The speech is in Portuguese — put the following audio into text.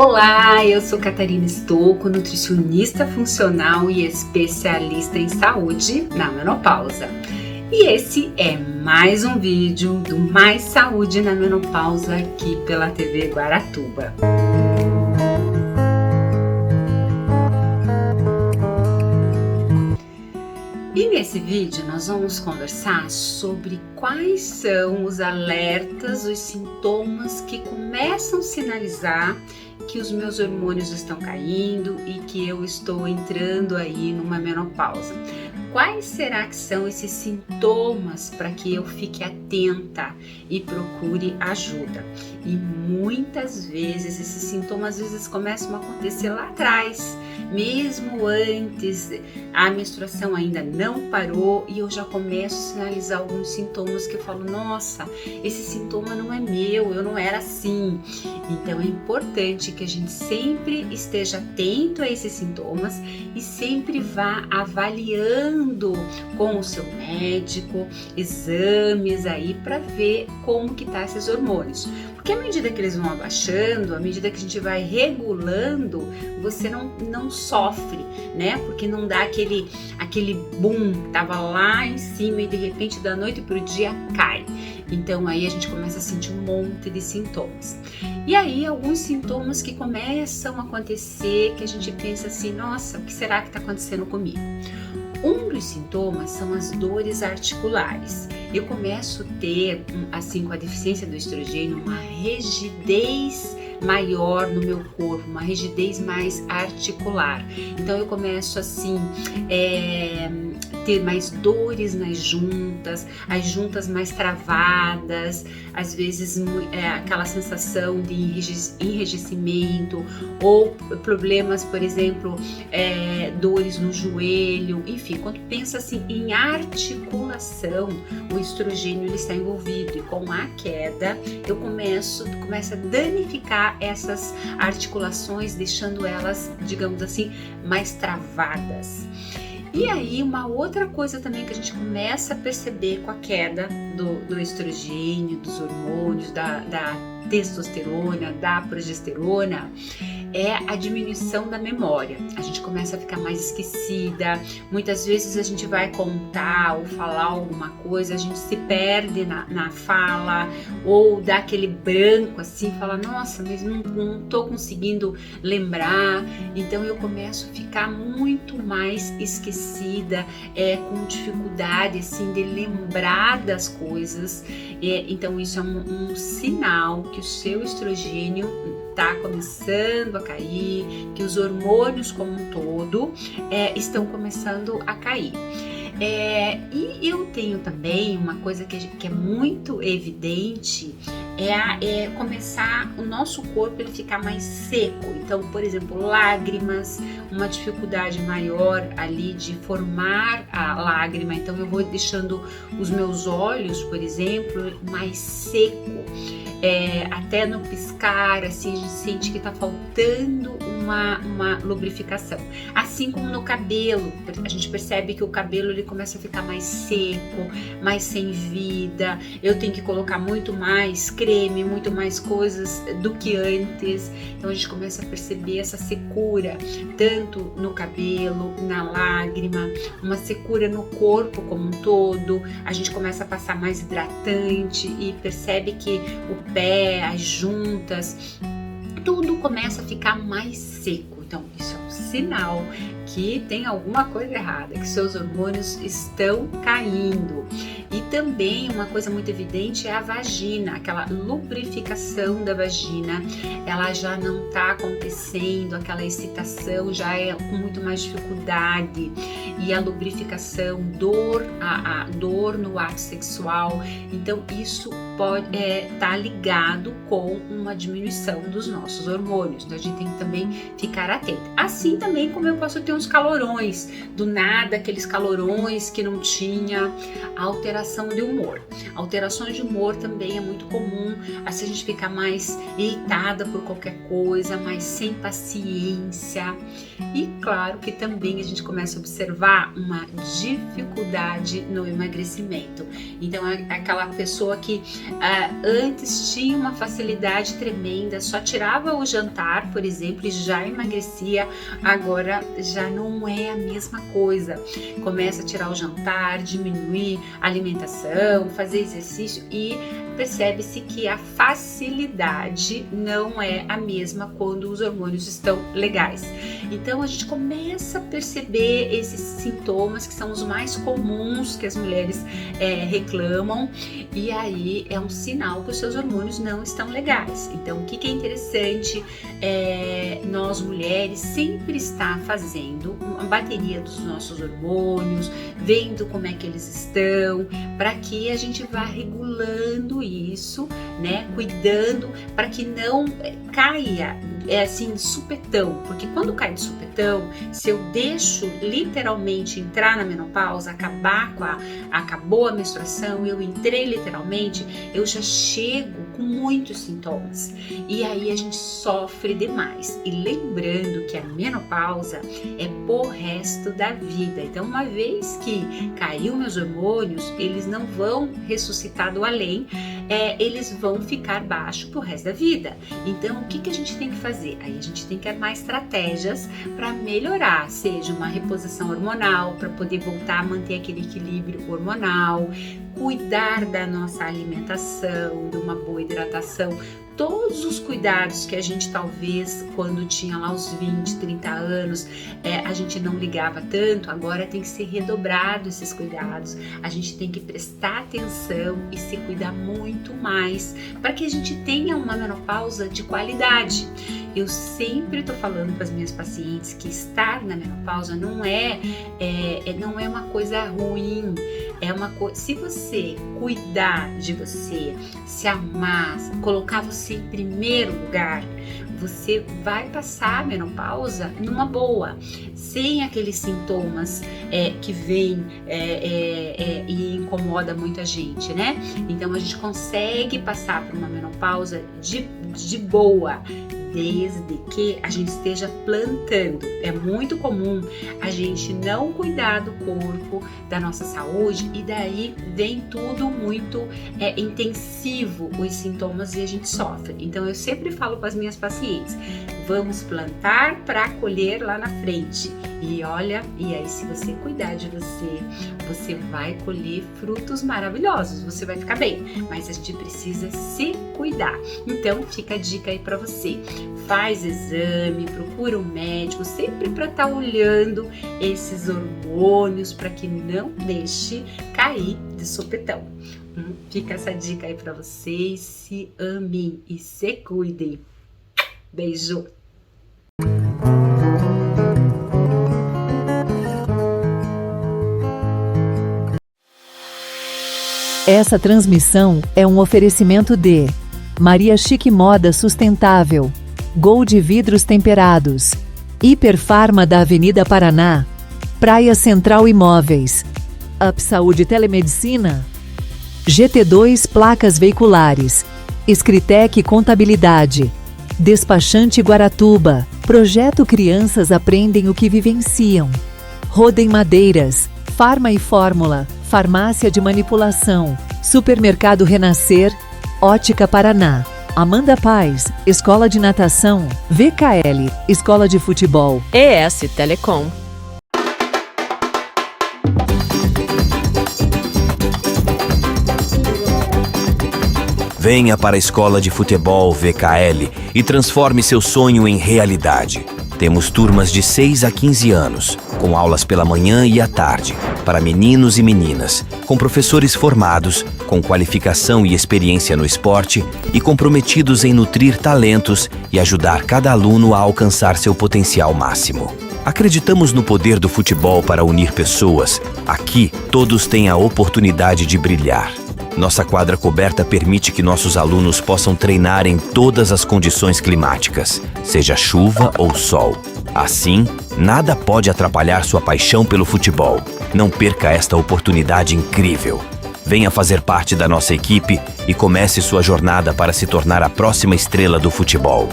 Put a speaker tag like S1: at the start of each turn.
S1: Olá, eu sou Catarina Stocco, nutricionista funcional e especialista em saúde na menopausa. E esse é mais um vídeo do Mais Saúde na Menopausa aqui pela TV Guaratuba. E nesse vídeo nós vamos conversar sobre quais são os alertas, os sintomas que começam a sinalizar que os meus hormônios estão caindo e que eu estou entrando aí numa menopausa. Quais será que são esses sintomas para que eu fique atenta e procure ajuda? E muitas vezes esses sintomas às vezes começam a acontecer lá atrás, mesmo antes, a menstruação ainda não parou e eu já começo a sinalizar alguns sintomas que eu falo, nossa, esse sintoma não é meu, eu não era assim. Então é importante que a gente sempre esteja atento a esses sintomas e sempre vá avaliando com o seu médico exames aí para ver como que tá esses hormônios. Porque à medida que eles vão abaixando, à medida que a gente vai regulando, você não sofre, né? Porque não dá aquele boom, tava lá em cima e de repente da noite pro dia cai. Então aí a gente começa a sentir um monte de sintomas. E aí alguns sintomas que começam a acontecer, que a gente pensa assim, nossa, o que será que está acontecendo comigo? Um dos sintomas são as dores articulares. Eu começo a ter, assim, com a deficiência do estrogênio, uma rigidez maior no meu corpo, uma rigidez mais articular. Então eu começo assim, ter mais dores nas juntas, as juntas mais travadas, às vezes aquela sensação de enrijecimento ou problemas, por exemplo, dores no joelho, enfim, quando pensa assim em articulação, o estrogênio ele está envolvido e com a queda eu começa a danificar essas articulações, deixando elas, digamos assim, mais travadas. E aí uma outra coisa também que a gente começa a perceber com a queda do estrogênio, dos hormônios, da testosterona, da progesterona, é a diminuição da memória. A gente começa a ficar mais esquecida, muitas vezes a gente vai contar ou falar alguma coisa, a gente se perde na fala ou dá aquele branco assim, fala, nossa, mas não tô conseguindo lembrar. Então eu começo a ficar muito mais esquecida, com dificuldade assim de lembrar das coisas. Então isso é um sinal que o seu estrogênio está começando a cair, que os hormônios como um todo estão começando a cair. E eu tenho também uma coisa que é muito evidente, começar o nosso corpo ele ficar mais seco. Então, por exemplo, lágrimas, uma dificuldade maior ali de formar a lágrima. Então, eu vou deixando os meus olhos, por exemplo, mais seco. Até no piscar, assim, a gente sente que tá faltando uma lubrificação. Assim como no cabelo, a gente percebe que o cabelo ele começa a ficar mais seco, mais sem vida. Eu tenho que colocar muito mais creme, muito mais coisas do que antes. Então a gente começa a perceber essa secura, tanto no cabelo, na lágrima, uma secura no corpo como um todo. A gente começa a passar mais hidratante e percebe que o pé, as juntas, tudo começa a ficar mais seco. Então isso é um sinal que tem alguma coisa errada, que seus hormônios estão caindo. E também uma coisa muito evidente é a vagina, aquela lubrificação da vagina, ela já não está acontecendo, aquela excitação já é com muito mais dificuldade. E a lubrificação, a dor no ato sexual, então isso pode estar ligado com uma diminuição dos nossos hormônios. Então a gente tem que também ficar atento. Assim também como eu posso ter uns calorões, do nada aqueles calorões que não tinha. A alteração de humor. Alterações de humor também é muito comum, assim a gente fica mais irritada por qualquer coisa, mais sem paciência. E claro que também a gente começa a observar uma dificuldade no emagrecimento. Então aquela pessoa que antes tinha uma facilidade tremenda, só tirava o jantar, por exemplo, e já emagrecia, agora já não é a mesma coisa. Começa a tirar o jantar, diminuir a alimentação, fazer exercício e percebe-se que a facilidade não é a mesma quando os hormônios estão legais. Então a gente começa a perceber esses sintomas que são os mais comuns que as mulheres reclamam, e aí é um sinal que os seus hormônios não estão legais. Então o que é interessante nós mulheres sempre estar fazendo uma bateria dos nossos hormônios, vendo como é que eles estão, para que a gente vá regulando isso, né? Cuidando para que não caia assim de supetão, porque quando cai de supetão, se eu deixo literalmente entrar na menopausa, acabou a menstruação, eu entrei literalmente, eu já chego com muitos sintomas e aí a gente sofre demais. E lembrando que a menopausa é pro resto da vida, então uma vez que caiu meus hormônios, eles não vão ressuscitar do além, eles vão ficar baixo pro resto da vida. Então o que a gente tem que fazer? Aí a gente tem que armar estratégias para melhorar, seja uma reposição hormonal, para poder voltar a manter aquele equilíbrio hormonal, cuidar da nossa alimentação, de uma boa hidratação, todos os cuidados que a gente talvez quando tinha lá os 20, 30 anos, a gente não ligava tanto, agora tem que ser redobrado esses cuidados, a gente tem que prestar atenção e se cuidar muito mais para que a gente tenha uma menopausa de qualidade. Eu sempre tô falando para as minhas pacientes que estar na menopausa não é uma coisa ruim, se você cuidar de você, se amar, colocar você em primeiro lugar, você vai passar a menopausa numa boa, sem aqueles sintomas que vêm e incomoda muita gente, né? Então a gente consegue passar por uma menopausa de boa, desde que a gente esteja plantando. É muito comum a gente não cuidar do corpo, da nossa saúde, e daí vem tudo muito intensivo, os sintomas, e a gente sofre. Então eu sempre falo para as minhas pacientes, vamos plantar para colher lá na frente. E olha, e aí se você cuidar de você, você vai colher frutos maravilhosos, você vai ficar bem, mas a gente precisa se cuidar. Então fica a dica aí para você, faz exame, procura um médico, sempre para estar olhando esses hormônios para que não deixe cair de sopetão. Fica essa dica aí para vocês, se amem e se cuidem. Beijo!
S2: Essa transmissão é um oferecimento de Maria Chique Moda Sustentável, Gold Vidros Temperados, Hiperfarma da Avenida Paraná, Praia Central Imóveis, Up Saúde Telemedicina, GT2 Placas Veiculares, Escritec Contabilidade, Despachante Guaratuba, Projeto Crianças Aprendem o que Vivenciam, Rodem Madeiras, Farma e Fórmula, Farmácia de Manipulação, Supermercado Renascer, Ótica Paraná, Amanda Paz, Escola de Natação, VKL, Escola de Futebol,
S3: ES Telecom.
S4: Venha para a Escola de Futebol VKL e transforme seu sonho em realidade. Temos turmas de 6 a 15 anos, com aulas pela manhã e à tarde, para meninos e meninas, com professores formados, com qualificação e experiência no esporte e comprometidos em nutrir talentos e ajudar cada aluno a alcançar seu potencial máximo. Acreditamos no poder do futebol para unir pessoas. Aqui, todos têm a oportunidade de brilhar. Nossa quadra coberta permite que nossos alunos possam treinar em todas as condições climáticas, seja chuva ou sol. Assim, Nada pode atrapalhar sua paixão pelo futebol. Não perca esta oportunidade incrível. Venha fazer parte da nossa equipe e comece sua jornada para se tornar a próxima estrela do futebol.